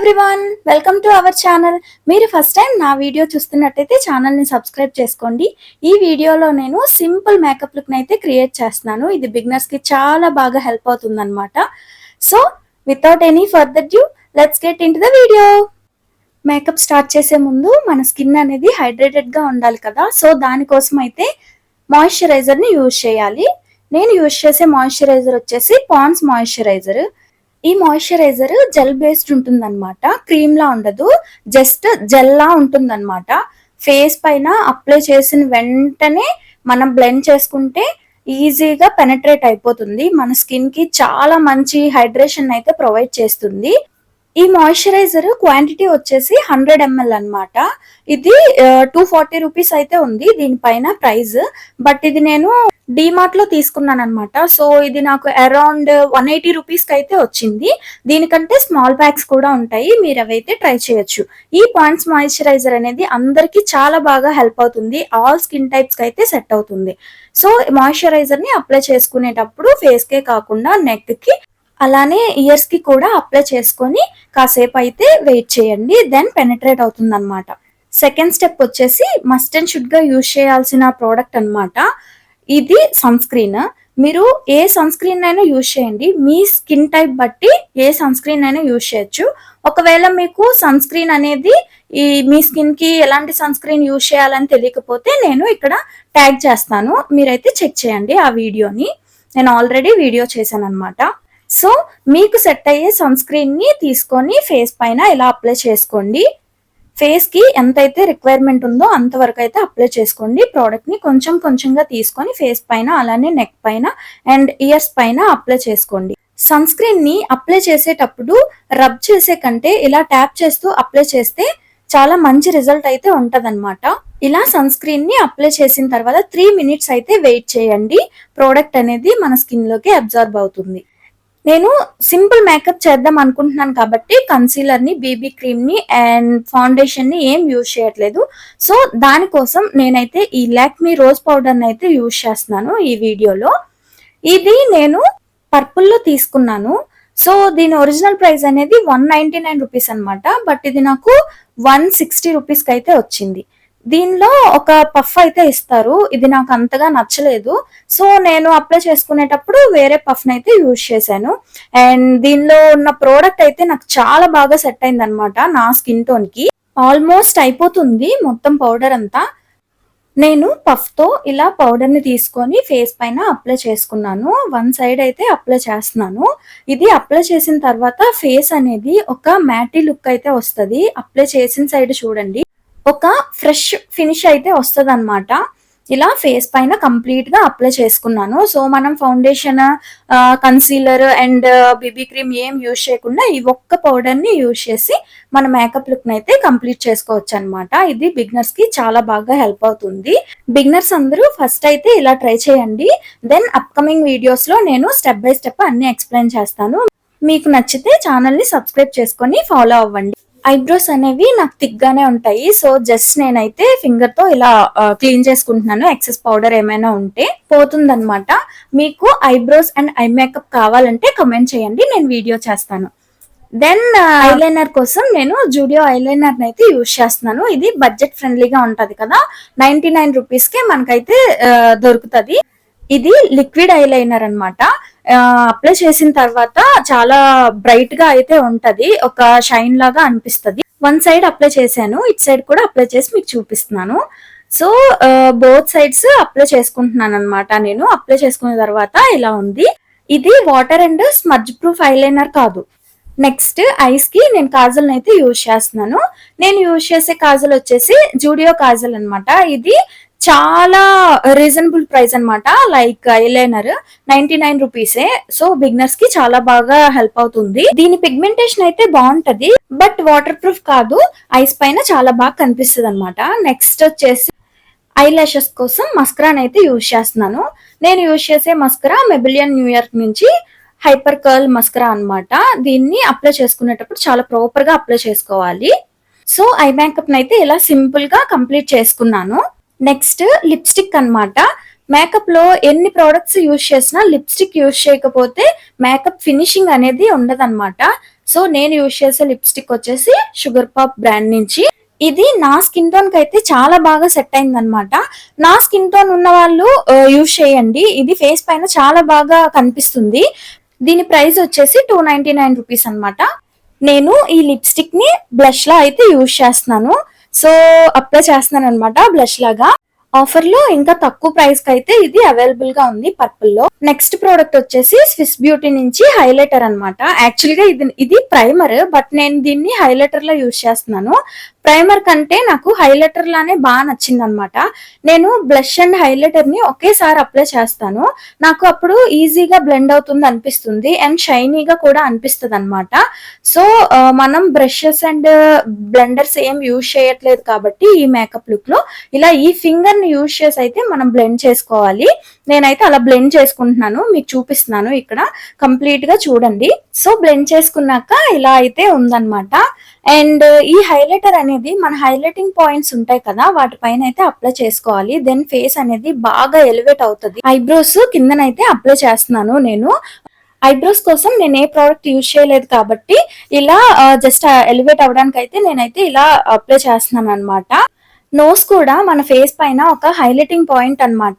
Everyone, welcome to our channel. మీరు first time నా video చూస్తున్నట్టయితే ఛానల్ని సబ్స్క్రైబ్ చేసుకోండి. ఈ వీడియోలో నేను సింపుల్ మేకప్ లుక్ని అయితే క్రియేట్ చేస్తున్నాను. ఇది బిగినర్స్కి చాలా బాగా హెల్ప్ అవుతుంది అనమాట. So without any further due, let's get in to the video. Makeup start చేసే ముందు మన స్కిన్ అనేది హైడ్రేటెడ్గా ఉండాలి కదా. సో దానికోసం అయితే మాయిశ్చరైజర్ని యూజ్ చేయాలి. నేను యూజ్ చేసే మాయిశ్చరైజర్ వచ్చేసి పాండ్స్ మాయిశ్చరైజర్. ఈ మాయిశ్చరైజర్ జెల్ బేస్డ్ ఉంటుంది అనమాట, క్రీమ్ లా ఉండదు, జస్ట్ జెల్ లా ఉంటుంది అనమాట. ఫేస్ పైన అప్లై చేసిన వెంటనే మనం బ్లెండ్ చేసుకుంటే ఈజీగా పెనట్రేట్ అయిపోతుంది. మన స్కిన్ కి చాలా మంచి హైడ్రేషన్ అయితే ప్రొవైడ్ చేస్తుంది. ఈ మాయిశ్చరైజర్ క్వాంటిటీ వచ్చేసి 100 ml అనమాట. ఇది 240 రూపీస్ అయితే ఉంది దీనిపైన ప్రైస్. బట్ ఇది నేను డిమార్ట్ లో తీసుకున్నాను అనమాట. సో ఇది నాకు అరౌండ్ 180 రూపీస్ కి అయితే వచ్చింది. దీనికంటే స్మాల్ ప్యాక్స్ కూడా ఉంటాయి, మీరు అవైతే ట్రై చేయొచ్చు. ఈ పాండ్స్ మాయిశ్చరైజర్ అనేది అందరికి చాలా బాగా హెల్ప్ అవుతుంది. ఆల్ స్కిన్ టైప్స్ కి అయితే సెట్ అవుతుంది. సో మాయిశ్చరైజర్ ని అప్లై చేసుకునేటప్పుడు ఫేస్ కే కాకుండా నెక్ కి అలానే ఇయర్స్ కి కూడా అప్లై చేసుకొని కాసేపు అయితే వెయిట్ చేయండి, దెన్ పెనట్రేట్ అవుతుంది అనమాట. సెకండ్ స్టెప్ వచ్చేసి మస్ట్ అండ్ షుడ్ గా యూజ్ చేయాల్సిన ప్రోడక్ట్ అనమాట. ఇది సన్ స్క్రీన్. మీరు ఏ సన్ స్క్రీన్ అయినా యూజ్ చేయండి, మీ స్కిన్ టైప్ బట్టి ఏ సన్ స్క్రీన్ అయినా యూజ్ చేయొచ్చు. ఒకవేళ మీకు సన్ స్క్రీన్ అనేది మీ స్కిన్ కి ఎలాంటి సన్ స్క్రీన్ యూజ్ చేయాలని తెలియకపోతే నేను ఇక్కడ ట్యాగ్ చేస్తాను, మీరైతే చెక్ చేయండి ఆ వీడియోని. నేను ఆల్రెడీ వీడియో చేశాను అనమాట. సో మీకు సెట్ అయ్యే సన్ స్క్రీన్ ని తీసుకొని ఫేస్ పైన ఇలా అప్లై చేసుకోండి. ఫేస్ కి ఎంతైతే రిక్వైర్మెంట్ ఉందో అంతవరకు అయితే అప్లై చేసుకోండి. ప్రోడక్ట్ ని కొంచెం కొంచెంగా తీసుకొని ఫేస్ పైన అలానే నెక్ పైన అండ్ ఇయర్స్ పైన అప్లై చేసుకోండి. సన్ స్క్రీన్ ని అప్లై చేసేటప్పుడు రబ్ చేసే కంటే ఇలా ట్యాప్ చేస్తూ అప్లై చేస్తే చాలా మంచి రిజల్ట్ అయితే ఉంటదన్నమాట. ఇలా సన్ స్క్రీన్ ని అప్లై చేసిన తర్వాత 3 minutes అయితే వెయిట్ చేయండి. ప్రోడక్ట్ అనేది మన స్కిన్ లోకి అబ్జర్బ్ అవుతుంది. నేను సింపుల్ మేకప్ చేద్దాం అనుకుంటున్నాను కాబట్టి కన్సీలర్ ని, బీబీ క్రీమ్ ని అండ్ ఫౌండేషన్ ని ఏం యూజ్ చేయట్లేదు. సో దానికోసం నేనైతే ఈ లాక్మీ రోజ్ పౌడర్ ని అయితే యూజ్ చేస్తున్నాను ఈ వీడియోలో. ఇది నేను పర్పుల్ లో తీసుకున్నాను. సో దీని ఒరిజినల్ ప్రైస్ అనేది 199 రూపీస్ అనమాట. బట్ ఇది నాకు 160 రూపీస్ కి అయితే వచ్చింది. దీనిలో ఒక పఫ్ అయితే ఇస్తారు, ఇది నాకు అంతగా నచ్చలేదు. సో నేను అప్లై చేసుకునేటప్పుడు వేరే పఫ్ అయితే యూజ్ చేశాను. అండ్ దీనిలో ఉన్న ప్రోడక్ట్ అయితే నాకు చాలా బాగా సెట్ అయింది అనమాట నా స్కిన్ టోన్ కి. ఆల్మోస్ట్ అయిపోతుంది మొత్తం పౌడర్ అంతా. నేను పఫ్ తో ఇలా పౌడర్ ని తీసుకొని ఫేస్ పైన అప్లై చేసుకున్నాను. వన్ సైడ్ అయితే అప్లై చేస్తున్నాను. ఇది అప్లై చేసిన తర్వాత ఫేస్ అనేది ఒక మ్యాటీ లుక్ అయితే వస్తుంది. అప్లై చేసిన సైడ్ చూడండి, ఒక ఫ్రెష్ ఫినిష్ అయితే వస్తుంది అనమాట. ఇలా ఫేస్ పైన కంప్లీట్ గా అప్లై చేసుకున్నాను. సో మనం foundation, concealer and BB cream ఏం యూజ్ చేయకుండా ఈ ఒక్క పౌడర్ ని యూజ్ చేసి మన మేకప్ లుక్ ని అయితే కంప్లీట్ చేసుకోవచ్చు అనమాట. ఇది బిగినర్స్ కి చాలా బాగా హెల్ప్ అవుతుంది. బిగినర్స్ అందరూ ఫస్ట్ అయితే ఇలా ట్రై చేయండి, దెన్ అప్కమింగ్ వీడియోస్ లో నేను స్టెప్ బై స్టెప్ అన్ని ఎక్స్ప్లెయిన్ చేస్తాను. మీకు నచ్చితే ఛానల్ ని సబ్స్క్రైబ్ చేసుకొని ఫాలో అవ్వండి. ఐబ్రోస్ అనేవి నాకు థిక్ గానే ఉంటాయి. సో జస్ట్ నేనైతే ఫింగర్ తో ఇలా క్లీన్ చేసుకుంటున్నాను. ఎక్సెస్ పౌడర్ ఏమైనా ఉంటే పోతుందన్నమాట. మీకు ఐబ్రోస్ అండ్ ఐ మేకప్ కావాలంటే కమెంట్ చేయండి, నేను వీడియో చేస్తాను. దెన్ ఐలైనర్ కోసం నేను జూడియో ఐలైనర్ అయితే యూజ్ చేస్తున్నాను. ఇది బడ్జెట్ ఫ్రెండ్లీగా ఉంటది కదా, 99 రూపీస్ కే మనకైతే దొరుకుతుంది. ఇది లిక్విడ్ ఐలైనర్ అనమాట. అప్లై చేసిన తర్వాత చాలా బ్రైట్ గా అయితే ఉంటది, ఒక షైన్ లాగా అనిపిస్తుంది. వన్ సైడ్ అప్లై చేశాను, ఇట్ సైడ్ కూడా అప్లై చేసి మీకు చూపిస్తున్నాను. సో బోత్ సైడ్స్ అప్లై చేసుకుంటున్నాను అనమాట. నేను అప్లై చేసుకున్న తర్వాత ఇలా ఉంది. ఇది water and smudge proof eyeliner కాదు. నెక్స్ట్ ఐస్ కి నేను కాజల్ అయితే యూజ్ చేస్తున్నాను. నేను యూజ్ చేసే కాజల్ వచ్చేసి జూడియో కాజల్ అనమాట. ఇది చాలా రీజనబుల్ ప్రైస్ అనమాట. లైక్ ఐలైనర్ 99 రూపీసే. సో బిగినర్స్ కి చాలా బాగా హెల్ప్ అవుతుంది. దీని పిగ్మెంటేషన్ అయితే బాగుంటది, బట్ వాటర్ ప్రూఫ్ కాదు, ఐస్ పైన చాలా బాగా కనిపిస్తుంది అనమాట. నెక్స్ట్ వచ్చేసి ఐ లాషెస్ కోసం మస్కరాన్ అయితే యూజ్ చేస్తున్నాను. నేను యూజ్ చేసే మస్కరా మెబిలియన్ న్యూయార్క్ నుంచి హైపర్ కర్ల్ మస్కరా అనమాట. దీన్ని అప్లై చేసుకునేటప్పుడు చాలా ప్రాపర్ గా అప్లై చేసుకోవాలి. సో ఐ మేకప్ అయితే ఇలా సింపుల్ గా కంప్లీట్ చేసుకున్నాను. నెక్స్ట్ లిప్స్టిక్ అనమాట. మేకప్ లో ఎన్ని ప్రోడక్ట్స్ యూజ్ చేసినా లిప్స్టిక్ యూజ్ చేయకపోతే మేకప్ ఫినిషింగ్ అనేది ఉండదన్నమాట. సో నేను యూజ్ చేసే లిప్స్టిక్ వచ్చేసి షుగర్ పాప్ బ్రాండ్ నుంచి. ఇది నా స్కిన్ టోన్ కి అయితే చాలా బాగా సెట్ అయింది అనమాట. నా స్కిన్ టోన్ ఉన్న వాళ్ళు యూజ్ చేయండి. ఇది ఫేస్ పైన చాలా బాగా కనిపిస్తుంది. దీని ప్రైస్ వచ్చేసి 299 రూపీస్ అనమాట. నేను ఈ లిప్స్టిక్ ని బ్లష్ లా అయితే యూజ్ చేస్తున్నాను. సో అప్లై చేస్తున్నాను అనమాట బ్లష్ లాగా. ఆఫర్ లో ఇంకా తక్కువ ప్రైస్ కి అయితే ఇది అవైలబుల్ గా ఉంది పర్పుల్ లో. నెక్స్ట్ ప్రోడక్ట్ వచ్చేసి స్విస్ బ్యూటీ నుంచి హైలైటర్ అనమాట. యాక్చువల్ గా ఇది ప్రైమర్, బట్ నేను దీన్ని హైలైటర్ లో యూజ్ చేస్తున్నాను. ప్రైమర్ కంటే నాకు హైలైటర్ లానే బాగా నచ్చింది అనమాట. నేను బ్లష్ అండ్ హైలైటర్ ని ఒకేసారి అప్లై చేస్తాను. నాకు అప్పుడు ఈజీగా బ్లెండ్ అవుతుంది అనిపిస్తుంది అండ్ షైనీగా కూడా అనిపిస్తుంది అనమాట. సో మనం బ్రషెస్ అండ్ బ్లెండర్స్ ఏం యూజ్ చేయట్లేదు కాబట్టి ఈ మేకప్ లుక్ లో ఇలా ఈ ఫింగర్ ని యూజ్ చేసి అయితే మనం బ్లెండ్ చేసుకోవాలి. నేనైతే అలా బ్లెండ్ చేసుకుంటున్నాను, మీకు చూపిస్తున్నాను ఇక్కడ కంప్లీట్ గా చూడండి. సో బ్లెండ్ చేసుకున్నాక ఇలా అయితే ఉందన్నమాట. అండ్ ఈ హైలైటర్ అనేది మన హైలైటింగ్ పాయింట్స్ ఉంటాయి కదా, వాటిపైన అయితే అప్లై చేసుకోవాలి. దెన్ ఫేస్ అనేది బాగా ఎలివేట్ అవుతుంది. ఐబ్రోస్ కిందనైతే అప్లై చేస్తున్నాను నేను. ఐబ్రోస్ కోసం నేను ఏ ప్రోడక్ట్ యూజ్ చేయలేదు కాబట్టి ఇలా జస్ట్ ఎలివేట్ అవడానికి అయితే నేనైతే ఇలా అప్లై చేస్తున్నాను అనమాట. నోస్ కూడా మన ఫేస్ పైన ఒక హైలైటింగ్ పాయింట్ అన్నమాట.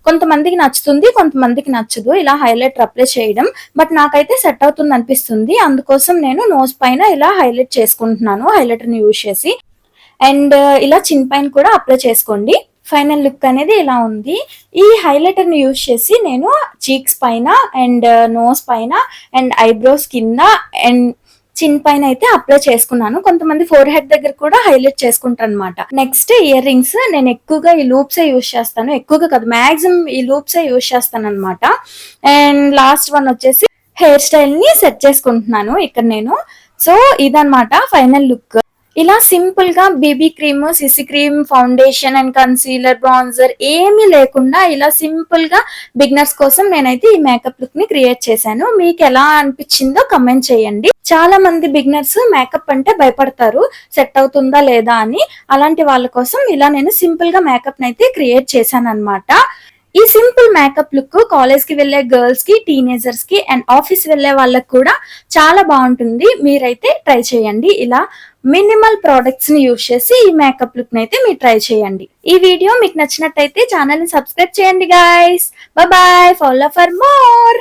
కొంతమందికి నచ్చుతుంది, కొంతమందికి నచ్చదు ఇలా హైలైటర్ అప్లై చేయడం. బట్ నాకైతే సెట్ అవుతుంది అనిపిస్తుంది, అందుకోసం నేను నోస్ పైన ఇలా హైలైట్ చేసుకుంటున్నాను హైలైటర్ ని యూజ్ చేసి. అండ్ ఇలా చిన్ పైన కూడా అప్లై చేసుకోండి. ఫైనల్ లుక్ అనేది ఇలా ఉంది. ఈ హైలైటర్ ని యూజ్ చేసి నేను చీక్స్ పైన అండ్ నోస్ పైన అండ్ ఐబ్రోస్ కింద అండ్ చిన్ పైన అయితే అప్లై చేసుకున్నాను. కొంతమంది ఫోర్ హెడ్ దగ్గర కూడా హైలైట్ చేసుకుంటారు అనమాట. Next ear rings. నేను ఎక్కువగా ఈ లూప్సే యూజ్ చేస్తాను, ఎక్కువగా కాదు మాక్సిమం ఈ లూప్సే యూజ్ చేస్తాను అనమాట. అండ్ లాస్ట్ వన్ వచ్చేసి హెయిర్ స్టైల్ ని సెట్ చేసుకుంటున్నాను ఇక్కడ నేను. సో ఇదన్నమాట ఫైనల్ లుక్. ఇలా సింపుల్ గా baby cream, CC cream, foundation and concealer, bronzer ఏమీ లేకుండా ఇలా సింపుల్ గా బిగినర్స్ కోసం నేనైతే ఈ మేకప్ లుక్ ని క్రియేట్ చేశాను. మీకు ఎలా అనిపించిందో కమెంట్ చేయండి. చాలా మంది బిగినర్స్ మేకప్ అంటే భయపడతారు, సెట్ అవుతుందా లేదా అని. అలాంటి వాళ్ళ కోసం ఇలా నేను సింపుల్ గా మేకప్ నైతే క్రియేట్ చేశాను అనమాట. ఈ సింపుల్ మేకప్ లుక్ కాలేజ్ కి వెళ్లే గర్ల్స్ కి, టీనేజర్స్ కి అండ్ ఆఫీస్ వెళ్లే వాళ్ళకి కూడా చాలా బాగుంటుంది. మీరైతే ట్రై చేయండి. ఇలా మినిమల్ ప్రోడక్ట్స్ ని యూజ్ చేసి ఈ మేకప్ లుక్ నైతే మీరు ట్రై చేయండి. ఈ వీడియో మీకు నచ్చినట్టయితే ఛానల్ ని సబ్స్క్రైబ్ చేయండి guys. Bye bye, follow for more.